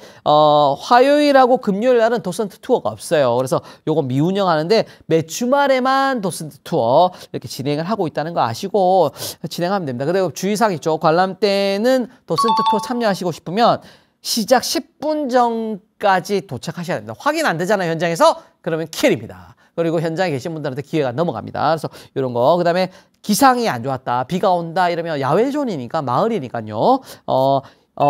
화요일하고 금요일 날은 도슨트 투어가 없어요. 그래서 요거 미운영하는데 매 주말에만 도슨트 투어 이렇게 진행을 하고 있다는 거 아시고 진행하면 됩니다. 그리고 주의사항 있죠. 관람 때는 도슨트 투어 참여하시고 싶으면 시작 10분 전까지 도착하셔야 됩니다. 확인 안 되잖아요, 현장에서. 그러면 킬입니다. 그리고 현장에 계신 분들한테 기회가 넘어갑니다. 그래서 이런 거. 그 다음에 기상이 안 좋았다, 비가 온다 이러면 야외존이니까, 마을이니까요.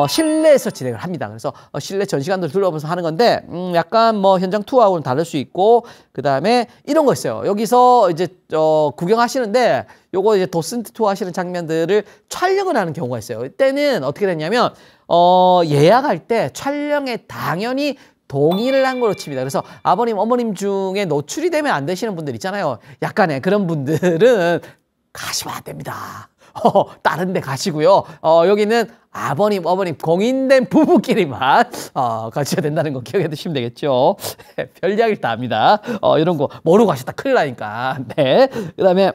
실내에서 진행을 합니다. 그래서 실내 전시관들 둘러보면서 하는 건데 약간 뭐 현장 투어하고는 다를 수 있고, 그 다음에 이런 거 있어요. 여기서 이제 구경하시는데 요거 이제 도슨트 투어 하시는 장면들을 촬영을 하는 경우가 있어요. 이때는 어떻게 됐냐면 예약할 때 촬영에 당연히 동의를 한 걸로 칩니다. 그래서 아버님, 어머님 중에 노출이 되면 안 되시는 분들 있잖아요. 약간의 그런 분들은 가시면 안 됩니다. 다른 데 가시고요. 여기는 아버님, 어머님 공인된 부부끼리만 가셔야 된다는 거 기억해 두시면 되겠죠. 별 이야기를 다 합니다. 이런 거 모르고 가셨다 큰일 나니까. 네. 그다음에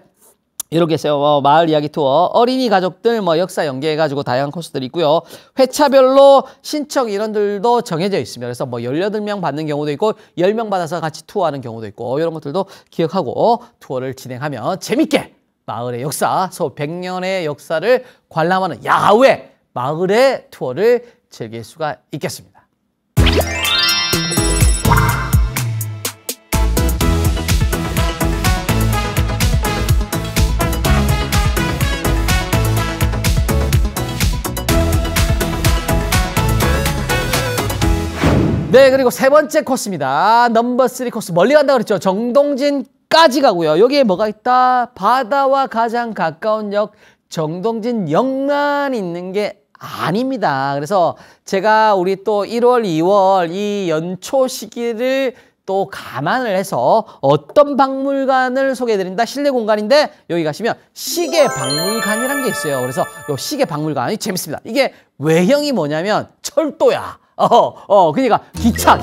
이렇게 있어요. 마을 이야기 투어, 어린이 가족들 역사 연계해가지고 다양한 코스들이 있고요. 회차별로 신청 인원들도 정해져 있습니다. 그래서 18명 받는 경우도 있고 10명 받아서 같이 투어하는 경우도 있고 이런 것들도 기억하고 투어를 진행하면 재밌게 마을의 역사, 소 100년의 역사를 관람하는 야외 마을의 투어를 즐길 수가 있겠습니다. 네, 그리고 세 번째 코스입니다. 넘버 3 코스. 멀리 간다 그랬죠. 정동진까지 가고요. 여기에 뭐가 있다? 바다와 가장 가까운 역 정동진역만 있는 게 아닙니다. 그래서 제가 우리 또 1월, 2월 이 연초 시기를 또 감안을 해서 어떤 박물관을 소개해드린다. 실내 공간인데 여기 가시면 시계 박물관이라는 게 있어요. 그래서 이 시계 박물관이 재밌습니다. 이게 외형이 뭐냐면 철도야. 그러니까 기차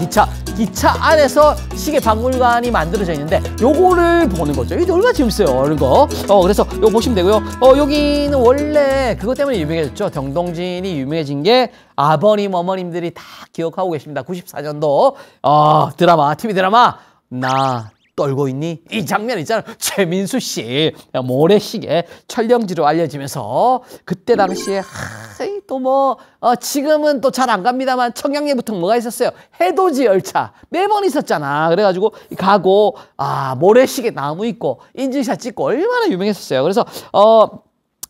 안에서 시계 박물관이 만들어져 있는데 요거를 보는 거죠. 이게 얼마나 재밌어요, 이런 거. 그래서 요거 보시면 되고요. 여기는 원래 그것 때문에 유명해졌죠. 정동진이 유명해진 게 아버님, 어머님들이 다 기억하고 계십니다. 94년도 드라마, TV 드라마 나 떨고 있니? 이 장면 있잖아요. 최민수 씨 모래시계 촬영지로 알려지면서 그때 당시에 또 지금은 또 잘 안 갑니다만 청량리부터 뭐가 있었어요? 해돋이 열차 매번 있었잖아. 그래가지고 가고 모래시계 나무 있고 인증샷 찍고 얼마나 유명했었어요. 그래서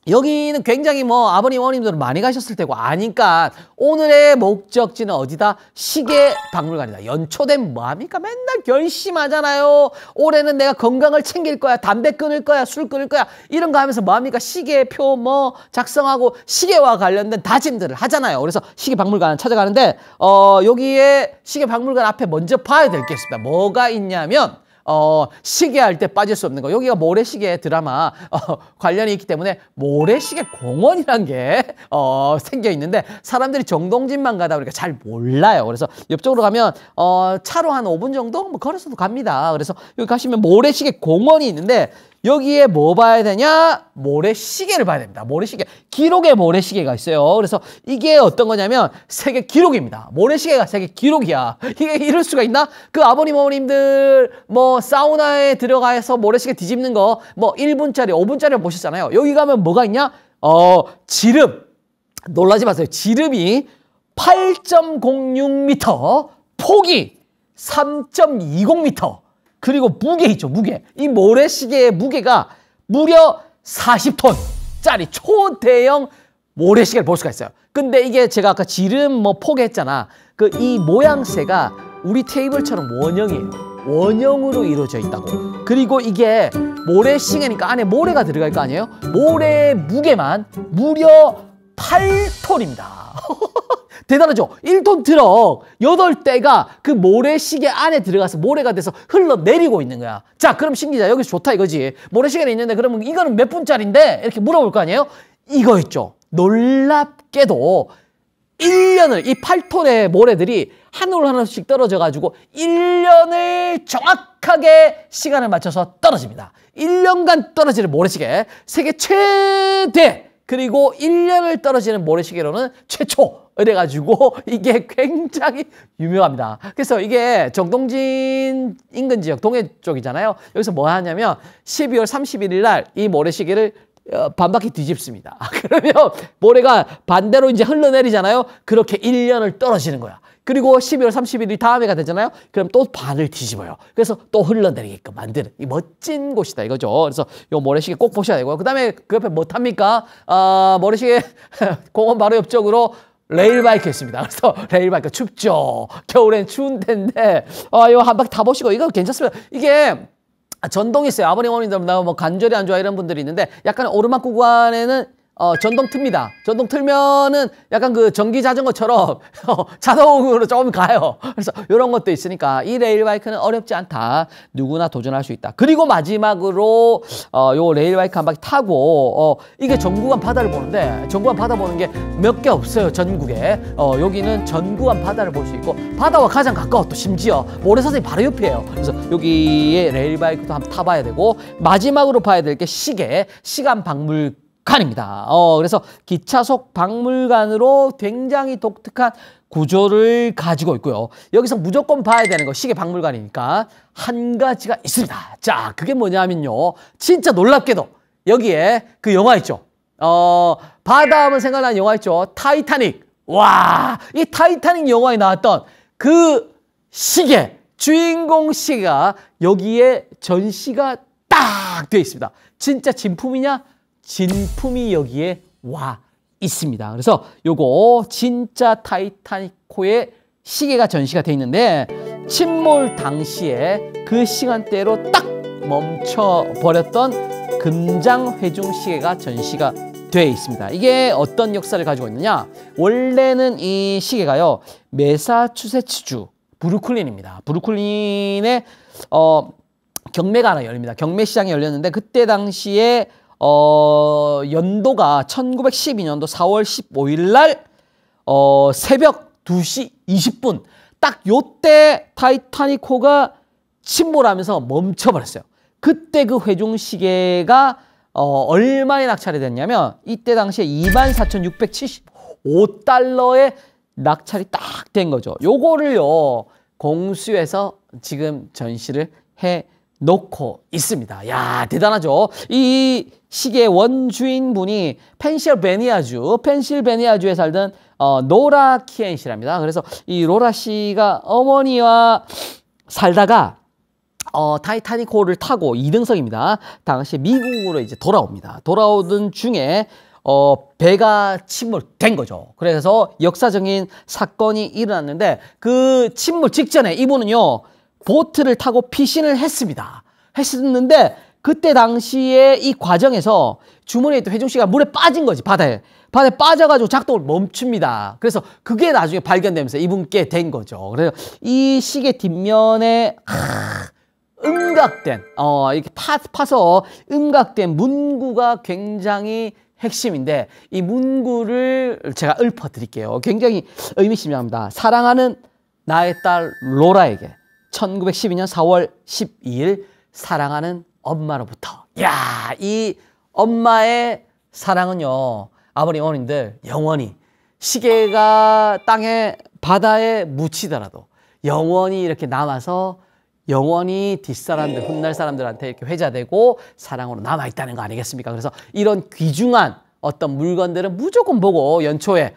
여기는 굉장히 아버님, 어머님들은 많이 가셨을 테고 아니까 오늘의 목적지는 어디다? 시계 박물관이다. 연초되면 뭐합니까? 맨날 결심하잖아요. 올해는 내가 건강을 챙길 거야. 담배 끊을 거야. 술 끊을 거야. 이런 거 하면서 뭐합니까? 시계표 작성하고 시계와 관련된 다짐들을 하잖아요. 그래서 시계 박물관 찾아가는데 여기에 시계 박물관 앞에 먼저 봐야 될 게 있습니다. 뭐가 있냐면 시계할 때 빠질 수 없는 거. 여기가 모래시계 드라마 관련이 있기 때문에 모래시계 공원이란 게 생겨 있는데 사람들이 정동진만 가다 보니까 잘 몰라요. 그래서 옆쪽으로 가면 차로 한 5분 정도 걸어서도 갑니다. 그래서 여기 가시면 모래시계 공원이 있는데 여기에 뭐 봐야 되냐? 모래시계를 봐야 됩니다. 모래시계. 기록의 모래시계가 있어요. 그래서 이게 어떤 거냐면 세계 기록입니다. 모래시계가 세계 기록이야. 이게 이럴 수가 있나? 그 아버님, 어머님들 사우나에 들어가서 모래시계 뒤집는 거 1분짜리, 5분짜리 보셨잖아요. 여기 가면 뭐가 있냐? 지름. 놀라지 마세요. 지름이 8.06m, 폭이 3.20m. 그리고 무게 있죠, 무게. 이 모래시계의 무게가 무려 40톤짜리 초대형 모래시계를 볼 수가 있어요. 근데 이게 제가 아까 지름 포개했잖아. 이 모양새가 우리 테이블처럼 원형이에요. 원형으로 이루어져 있다고. 그리고 이게 모래시계니까 안에 모래가 들어갈 거 아니에요? 모래의 무게만 무려 8톤입니다. 대단하죠? 1톤 트럭 8대가 그 모래시계 안에 들어가서 모래가 돼서 흘러내리고 있는 거야. 자, 그럼 신기자 여기서 좋다 이거지. 모래시계는 있는데 그러면 이거는 몇 분짜리인데? 이렇게 물어볼 거 아니에요? 이거 있죠. 놀랍게도 1년을 이 8톤의 모래들이 하늘 하나씩 떨어져가지고 1년을 정확하게 시간을 맞춰서 떨어집니다. 1년간 떨어지는 모래시계 세계 최대 그리고 1년을 떨어지는 모래시계로는 최초 이래가지고 이게 굉장히 유명합니다. 그래서 이게 정동진 인근 지역 동해 쪽이잖아요. 여기서 뭐 하냐면 12월 31일 날 이 모래시계를 반바퀴 뒤집습니다. 그러면 모래가 반대로 이제 흘러내리잖아요. 그렇게 1년을 떨어지는 거야. 그리고 12월 31일 다음에가 되잖아요. 그럼 또 반을 뒤집어요. 그래서 또 흘러내리게끔 만드는 이 멋진 곳이다 이거죠. 그래서 이 모래시계 꼭 보셔야 되고요. 그 다음에 그 옆에 뭐 탑니까? 모래시계 공원 바로 옆쪽으로 레일바이크 있습니다. 그래서 레일바이크 춥죠. 겨울엔 추운 데인데 이거 한 바퀴 타보시고 이거 괜찮습니다. 이게 전동이 있어요. 아버님, 어머님들 뭐 관절이 안 좋아 이런 분들이 있는데 약간 오르막 구간에는 전동 틉니다. 전동 틀면은 약간 그 전기 자전거처럼 자동으로 조금 가요. 그래서 이런 것도 있으니까 이 레일바이크는 어렵지 않다. 누구나 도전할 수 있다. 그리고 마지막으로 요 레일바이크 한 바퀴 타고 이게 전구간 바다를 보는데 전구간 바다 보는 게 몇 개 없어요. 전국에. 여기는 전구간 바다를 볼 수 있고 바다와 가장 가까워 또 심지어 모래사장이 바로 옆이에요. 그래서 여기에 레일바이크도 한번 타봐야 되고 마지막으로 봐야 될 게 시간 박물관입니다. 그래서 기차 속 박물관으로 굉장히 독특한 구조를 가지고 있고요. 여기서 무조건 봐야 되는 거 시계 박물관이니까 한 가지가 있습니다. 자, 그게 뭐냐면요. 진짜 놀랍게도 여기에 그 영화 있죠. 바다 하면 생각나는 영화 있죠. 타이타닉. 와, 이 타이타닉 영화에 나왔던 그 시계, 주인공 시계가 여기에 전시가 딱 되어 있습니다. 진짜 진품이냐? 진품이 여기에 와 있습니다. 그래서 요거 진짜 타이타닉호의 시계가 전시가 돼 있는데 침몰 당시에 그 시간대로 딱 멈춰버렸던 금장 회중 시계가 전시가 돼 있습니다. 이게 어떤 역사를 가지고 있느냐? 원래는 이 시계가요. 매사추세츠주 브루클린입니다. 브루클린에 경매가 하나 열립니다. 경매 시장이 열렸는데 그때 당시에 연도가 1912년도 4월 15일 날 새벽 2시 20분 딱 요때 타이타닉호가 침몰하면서 멈춰버렸어요. 그때 그 회중시계가 얼마에 낙찰이 됐냐면 이때 당시에 24,675달러에 낙찰이 딱 된 거죠. 요거를요 공수에서 지금 전시를 해 놓고 있습니다. 야, 대단하죠? 이 시계의 원주인분이 펜실베니아주에 살던 노라 키엔 씨랍니다. 그래서 이 로라 씨가 어머니와 살다가 타이타닉호를 타고 2등석입니다. 당시 미국으로 이제 돌아옵니다. 돌아오던 중에 배가 침몰된 거죠. 그래서 역사적인 사건이 일어났는데 그 침몰 직전에 이분은요 보트를 타고 피신을 했었는데 그때 당시에 이 과정에서 주머니에 있던 회중시계가 물에 빠진 거지. 바다에 빠져가지고 작동을 멈춥니다. 그래서 그게 나중에 발견되면서 이분께 된 거죠. 그래서 이 시계 뒷면에 음각된 이렇게 파서 음각된 문구가 굉장히 핵심인데 이 문구를 제가 읊어드릴게요. 굉장히 의미심장합니다. 사랑하는 나의 딸 로라에게 1912년 4월 12일 사랑하는 엄마로부터. 야, 이 엄마의 사랑은요. 아버님, 어머님들 영원히 시계가 땅에 바다에 묻히더라도 영원히 이렇게 남아서 영원히 뒷사람들, 훗날 사람들한테 이렇게 회자되고 사랑으로 남아있다는 거 아니겠습니까? 그래서 이런 귀중한 어떤 물건들은 무조건 보고 연초에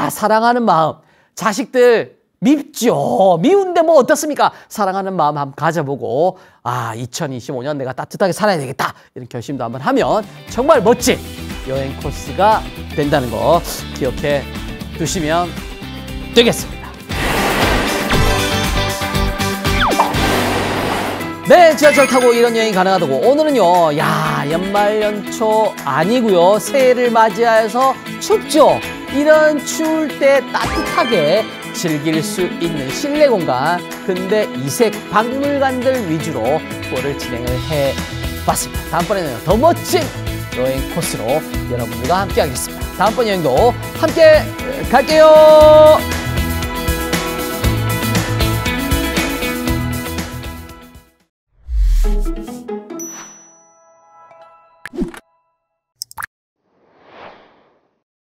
사랑하는 마음, 자식들 밉죠. 미운데 뭐 어떻습니까? 사랑하는 마음 한번 가져보고 2025년 내가 따뜻하게 살아야 되겠다 이런 결심도 한번 하면 정말 멋진 여행 코스가 된다는 거 기억해 두시면 되겠습니다. 네, 지하철 타고 이런 여행이 가능하다고. 오늘은요, 연말 연초 아니고요, 새해를 맞이해서 춥죠. 이런 추울 때 따뜻하게 즐길 수 있는 실내 공간, 근대 이색 박물관들 위주로 투어를 진행을 해봤습니다. 다음번에는 더 멋진 여행 코스로 여러분들과 함께 하겠습니다. 다음번 여행도 함께 갈게요.